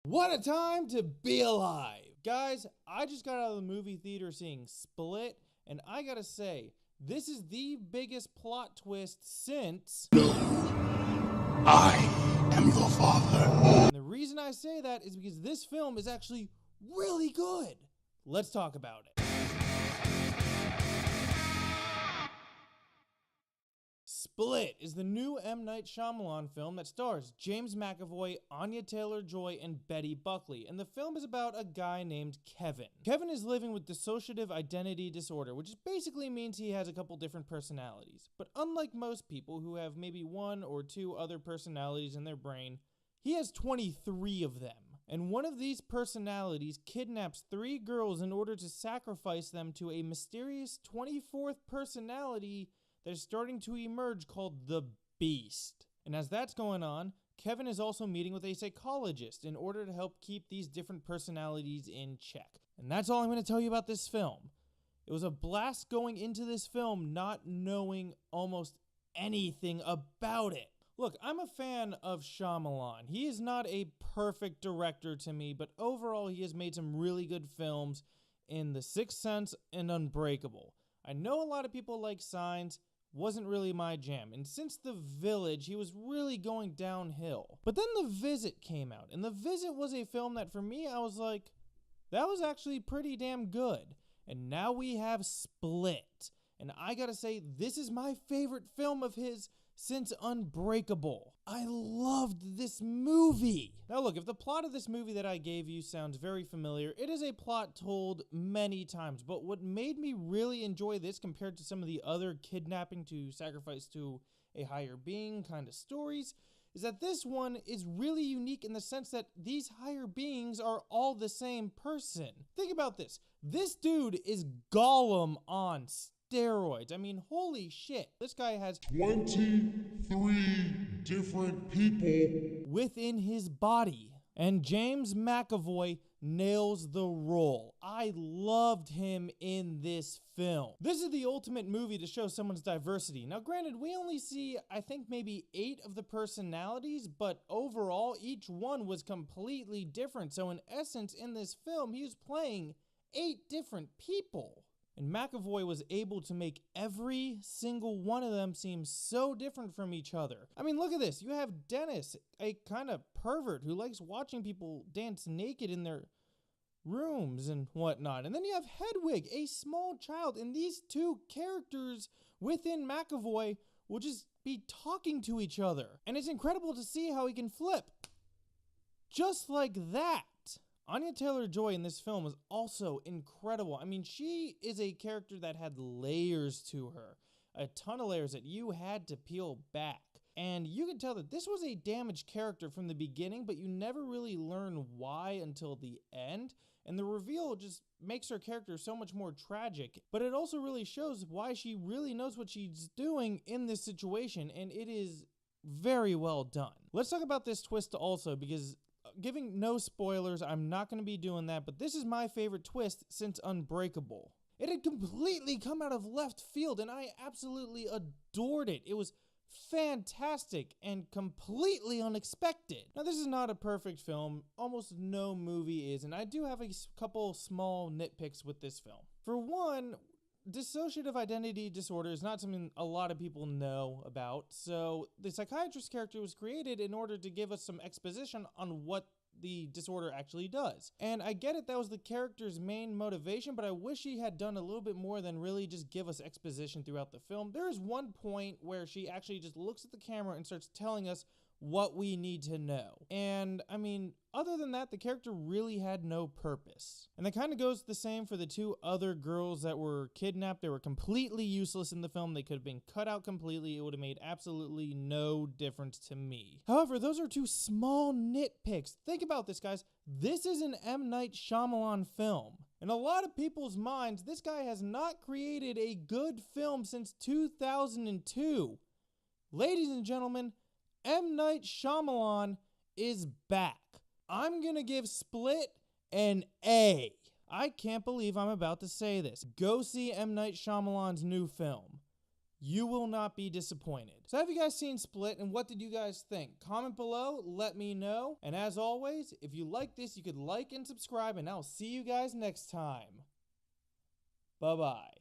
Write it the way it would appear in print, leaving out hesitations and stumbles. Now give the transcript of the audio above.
What a time to be alive! Guys, I just got out of the movie theater seeing Split, and I gotta say, this is the biggest plot twist since... No, I am your father. And the reason I say that is because this film is actually really good. Let's talk about it. Split is the new M. Night Shyamalan film that stars James McAvoy, Anya-Taylor and Betty Buckley, and the film is about a guy named Kevin. Kevin is living with dissociative identity disorder, which basically means he has a couple different personalities. But unlike most people who have maybe one or two other personalities in their brain, he has 23 of them. And one of these personalities kidnaps 3 girls in order to sacrifice them to a mysterious 24th personality that is starting to emerge called the Beast. And as that's going on, Kevin is also meeting with a psychologist in order to help keep these different personalities in check. And that's all I'm going to tell you about this film. It was a blast going into this film not knowing almost anything about it. Look, I'm a fan of Shyamalan. He is not a perfect director to me, but overall he has made some really good films in The Sixth Sense and Unbreakable. I know a lot of people like Signs, wasn't really my jam, and since The Village, he was really going downhill. But then The Visit came out, and The Visit was a film that for me, I was like, that was actually pretty damn good. And now we have Split, and I gotta say, this is my favorite film of his since Unbreakable. I loved this movie. Now look, if the plot of this movie that I gave you sounds very familiar, it is a plot told many times, but what made me really enjoy this compared to some of the other kidnapping to sacrifice to a higher being kind of stories is that this one is really unique in the sense that these higher beings are all the same person. Think about this. This dude is Gollum on steroids. I mean, holy shit. This guy has 23 different people within his body. And James McAvoy nails the role. I loved him in this film. This is the ultimate movie to show someone's diversity. Now granted, we only see, I think maybe 8 of the personalities, but overall, each one was completely different. So in essence, in this film, he was playing 8 different people. And McAvoy was able to make every single one of them seem so different from each other. I mean, look at this. You have Dennis, a kind of pervert who likes watching people dance naked in their rooms and whatnot. And then you have Hedwig, a small child. And these two characters within McAvoy will just be talking to each other. And it's incredible to see how he can flip just like that. Anya-Taylor in this film is also incredible. I mean, she is a character that had layers to her. A ton of layers that you had to peel back. And you can tell that this was a damaged character from the beginning, but you never really learn why until the end. And the reveal just makes her character so much more tragic. But it also really shows why she really knows what she's doing in this situation. And it is very well done. Let's talk about this twist also, because giving no spoilers, I'm not going to be doing that, but this is my favorite twist since Unbreakable. It had completely come out of left field, and I absolutely adored it. It was fantastic and completely unexpected. Now, this is not a perfect film. Almost no movie is, and I do have a couple small nitpicks with this film. For one, dissociative identity disorder is not something a lot of people know about, so the psychiatrist character was created in order to give us some exposition on what the disorder actually does. And I get it, that was the character's main motivation, but I wish he had done a little bit more than really just give us exposition throughout the film. There is one point where she actually just looks at the camera and starts telling us what we need to know. And I mean, other than that, the character really had no purpose. And that kind of goes the same for the 2 other girls that were kidnapped. They were completely useless in the film. They could have been cut out completely. It would have made absolutely no difference to me. However, those are 2 small nitpicks. Think about this, guys. This is an M. Night Shyamalan film. In a lot of people's minds, this guy has not created a good film since 2002. Ladies and gentlemen, M. Night Shyamalan is back. I'm gonna give Split an A. I can't believe I'm about to say this. Go see M. Night Shyamalan's new film. You will not be disappointed. So have you guys seen Split, and what did you guys think? Comment below, let me know. And as always, if you like this, you could like and subscribe, and I'll see you guys next time. Bye-bye.